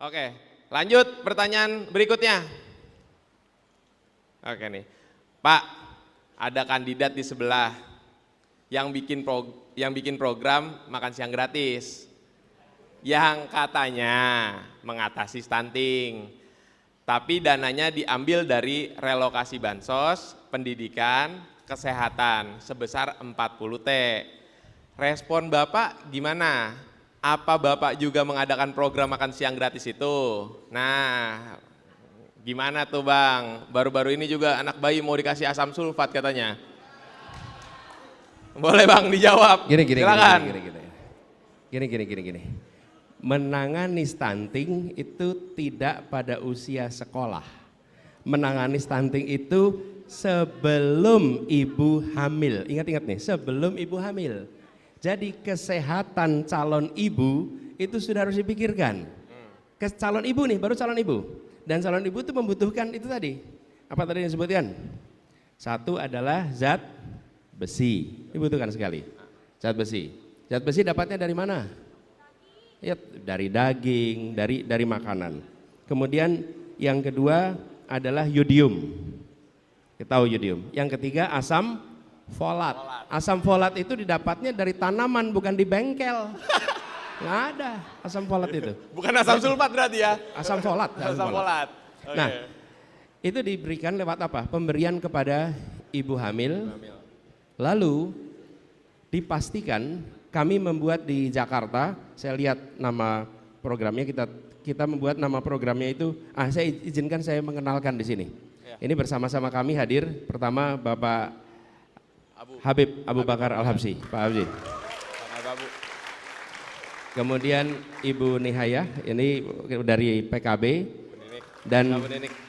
Oke, lanjut pertanyaan berikutnya. Oke nih, Pak, ada kandidat di sebelah yang bikin program makan siang gratis, yang katanya mengatasi stunting, tapi dananya diambil dari relokasi bansos, pendidikan, kesehatan sebesar 40 T. Respon Bapak gimana? Apa Bapak juga mengadakan program makan siang gratis itu? Nah, gimana tuh Bang? Baru-baru ini juga anak bayi mau dikasih asam sulfat katanya. Boleh Bang dijawab. Silakan. Gini. Menangani stunting itu tidak pada usia sekolah. Menangani stunting itu sebelum ibu hamil. Ingat-ingat nih, sebelum ibu hamil. Jadi kesehatan calon ibu itu sudah harus dipikirkan. Calon ibu nih, baru calon ibu. Dan calon ibu itu membutuhkan itu tadi. Apa tadi yang disebutkan? Satu adalah zat besi, dibutuhkan sekali. Zat besi. Zat besi dapatnya dari mana? Ya, dari daging, dari makanan. Kemudian yang kedua adalah yodium. Kita tahu yodium. Yang ketiga asam folat. Asam folat itu didapatnya dari tanaman, bukan di bengkel. Nggak ada asam folat itu. Bukan asam sulfat berarti ya? Asam folat. Asam folat. Okay. Nah, itu diberikan lewat apa? Pemberian kepada ibu hamil. Lalu dipastikan kami membuat di Jakarta, saya lihat nama programnya, kita membuat nama programnya itu, saya izinkan saya mengenalkan di sini. Ya. Ini bersama-sama kami hadir, pertama Bapak Habib Abu Bakar Al-Habsyi, Pak Habsyi. Kemudian Ibu Nihayah, ini dari PKB, dan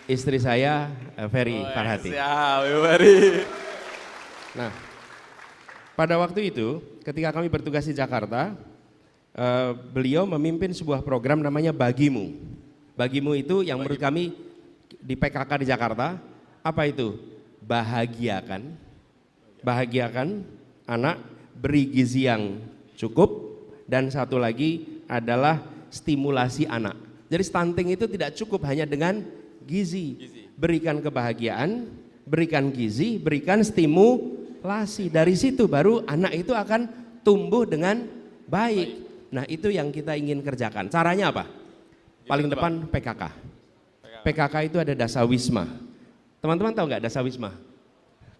istri saya Ferry Farhati. Siap, Ibu Ferry. Nah, pada waktu itu ketika kami bertugas di Jakarta, beliau memimpin sebuah program namanya Bagimu. Bagimu itu yang menurut kami di PKK di Jakarta, apa itu? Bahagiakan anak, beri gizi yang cukup, dan satu lagi adalah stimulasi anak. Jadi stunting itu tidak cukup hanya dengan gizi. Berikan kebahagiaan, berikan gizi, berikan stimulasi. Dari situ baru anak itu akan tumbuh dengan baik. Nah, itu yang kita ingin kerjakan. Caranya apa? Paling depan PKK. PKK itu ada dasawisma. Teman-teman tahu nggak dasawisma?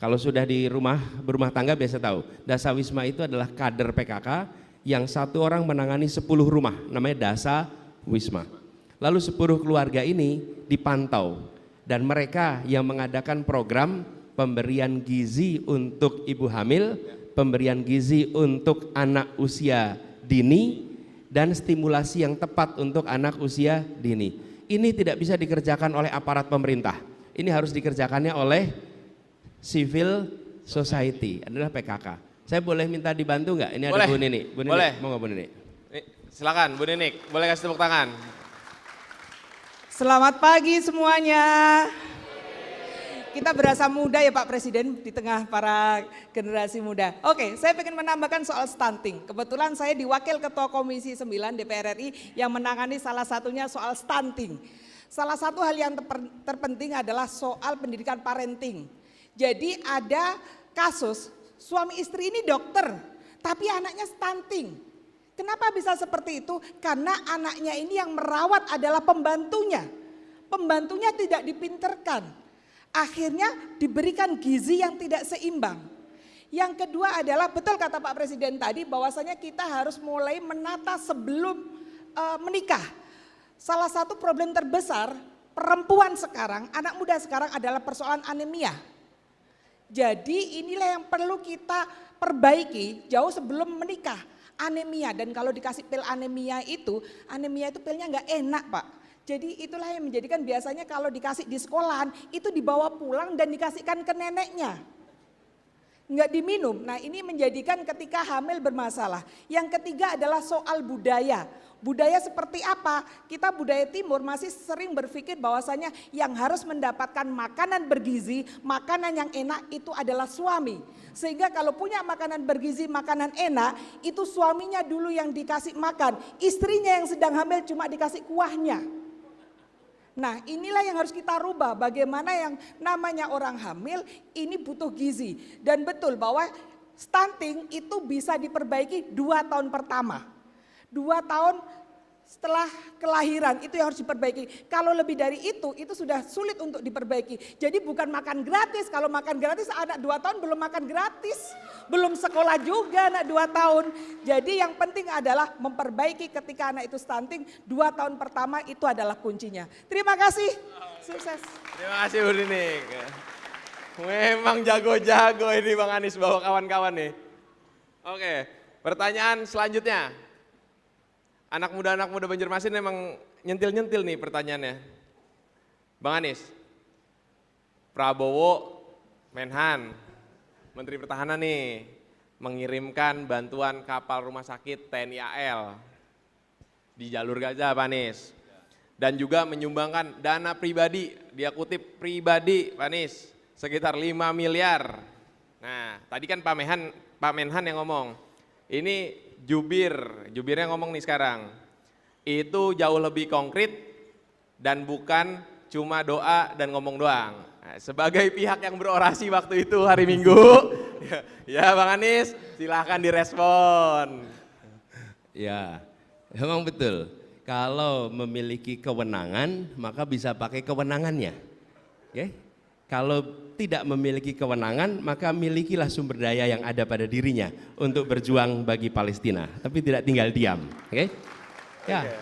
Kalau sudah di berumah tangga biasa tahu. Dasawisma itu adalah kader PKK yang satu orang menangani 10 rumah, namanya dasawisma. Lalu 10 keluarga ini dipantau dan mereka yang mengadakan program pemberian gizi untuk ibu hamil, pemberian gizi untuk anak usia dini, dan stimulasi yang tepat untuk anak usia dini. Ini tidak bisa dikerjakan oleh aparat pemerintah. Ini harus dikerjakannya oleh civil society, adalah PKK. Saya boleh minta dibantu nggak? Ini ada Bu Nini. Bu Nini, boleh. mau nggak Bu Nini? Silakan Bu Nini, boleh kasih tepuk tangan. Selamat pagi semuanya. Kita berasa muda ya Pak Presiden di tengah para generasi muda. Oke, saya ingin menambahkan soal stunting. Kebetulan saya diwakil Ketua Komisi 9 DPR RI yang menangani salah satunya soal stunting. Salah satu hal yang terpenting adalah soal pendidikan parenting. Jadi ada kasus suami istri ini dokter, tapi anaknya stunting. Kenapa bisa seperti itu? Karena anaknya ini yang merawat adalah pembantunya. Pembantunya tidak dipinterkan. Akhirnya diberikan gizi yang tidak seimbang. Yang kedua adalah betul kata Pak Presiden tadi bahwasanya kita harus mulai menata sebelum menikah. Salah satu problem terbesar perempuan sekarang, anak muda sekarang adalah persoalan anemia. Jadi inilah yang perlu kita perbaiki jauh sebelum menikah. Anemia, dan kalau dikasih pil anemia itu pilnya nggak enak Pak. Jadi itulah yang menjadikan biasanya kalau dikasih di sekolahan itu dibawa pulang dan dikasihkan ke neneknya. Nggak diminum, nah ini menjadikan ketika hamil bermasalah. Yang ketiga adalah soal budaya. Budaya seperti apa? Kita budaya timur masih sering berpikir bahwasanya yang harus mendapatkan makanan bergizi, makanan yang enak itu adalah suami. Sehingga kalau punya makanan bergizi, makanan enak, itu suaminya dulu yang dikasih makan. Istrinya yang sedang hamil cuma dikasih kuahnya. Nah, inilah yang harus kita rubah. Bagaimana yang namanya orang hamil ini butuh gizi. Dan betul bahwa stunting itu bisa diperbaiki 2 tahun pertama. 2 tahun setelah kelahiran itu yang harus diperbaiki. Kalau lebih dari itu sudah sulit untuk diperbaiki. Jadi bukan makan gratis. Kalau makan gratis anak 2 tahun belum makan gratis. Belum sekolah juga anak 2 tahun. Jadi yang penting adalah memperbaiki ketika anak itu stunting. 2 tahun pertama itu adalah kuncinya. Terima kasih. Sukses. Terima kasih Bu Nining. Memang jago-jago ini Bang Anies bawa kawan-kawan nih. Oke, pertanyaan selanjutnya. Anak muda Banjarmasin memang nyentil-nyentil nih pertanyaannya. Bang Anies, Prabowo, Menhan, Menteri Pertahanan nih, mengirimkan bantuan kapal rumah sakit TNI AL di jalur Gaza Pak Anies. Dan juga menyumbangkan dana pribadi, dia kutip pribadi Pak Anies, sekitar 5 miliar. Nah tadi kan Pak Menhan yang ngomong, ini jubirnya ngomong nih sekarang, itu jauh lebih konkret dan bukan cuma doa dan ngomong doang. Nah, sebagai pihak yang berorasi waktu itu hari Minggu, ya Bang Anies silahkan direspon. Ya, memang betul. Kalau memiliki kewenangan maka bisa pakai kewenangannya. Oke? Kalau tidak memiliki kewenangan, maka milikilah sumber daya yang ada pada dirinya untuk berjuang bagi Palestina, tapi tidak tinggal diam. Oke? Ya.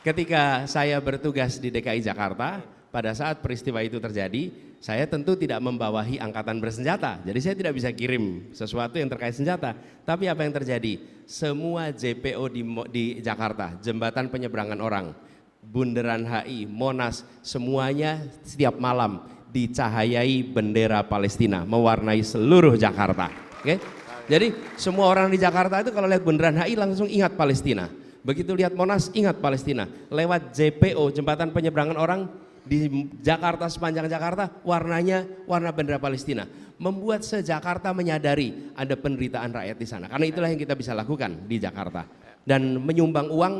Ketika saya bertugas di DKI Jakarta, pada saat peristiwa itu terjadi, saya tentu tidak membawahi angkatan bersenjata. Jadi saya tidak bisa kirim sesuatu yang terkait senjata. Tapi apa yang terjadi? Semua JPO di Jakarta, jembatan penyeberangan orang, Bundaran HI, Monas, semuanya setiap malam dicahayai bendera Palestina mewarnai seluruh Jakarta. Oke? Jadi semua orang di Jakarta itu kalau lihat Bundaran HI langsung ingat Palestina. Begitu lihat Monas ingat Palestina. Lewat JPO, jembatan penyeberangan orang di Jakarta, sepanjang Jakarta warnanya warna bendera Palestina. Membuat se-Jakarta menyadari ada penderitaan rakyat di sana. Karena itulah yang kita bisa lakukan di Jakarta. Dan menyumbang uang,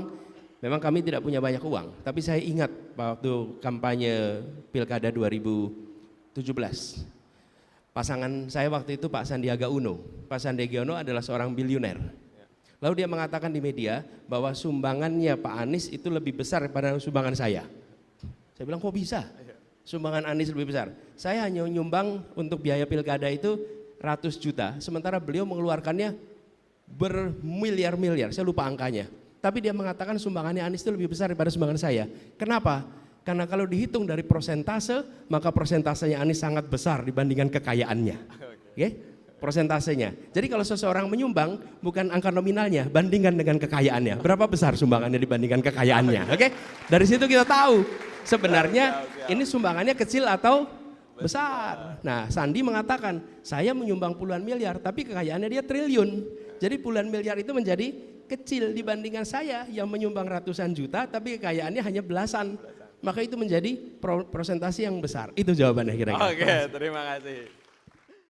memang kami tidak punya banyak uang, tapi saya ingat waktu kampanye Pilkada 2017, pasangan saya waktu itu Pak Sandiaga Uno. Pak Sandiaga Uno adalah seorang biliuner. Lalu dia mengatakan di media bahwa sumbangannya Pak Anies itu lebih besar daripada sumbangan saya. Saya bilang kok bisa? Sumbangan Anies lebih besar. Saya hanya nyumbang untuk biaya Pilkada itu ratus juta, sementara beliau mengeluarkannya bermiliar-miliar, saya lupa angkanya. Tapi dia mengatakan sumbangannya Anies itu lebih besar daripada sumbangan saya. Kenapa? Karena kalau dihitung dari persentase, maka persentasenya Anies sangat besar dibandingkan kekayaannya. Oke? Persentasenya. Jadi kalau seseorang menyumbang, bukan angka nominalnya, bandingkan dengan kekayaannya. Berapa besar sumbangannya dibandingkan kekayaannya. Oke? Dari situ kita tahu sebenarnya ini sumbangannya kecil atau besar. Nah, Sandi mengatakan, saya menyumbang puluhan miliar, tapi kekayaannya dia triliun. Jadi puluhan miliar itu menjadi kecil dibandingkan saya yang menyumbang ratusan juta tapi kekayaannya hanya belasan. Maka itu menjadi presentasi yang besar. Itu jawabannya kira-kira. Oke, terima kasih.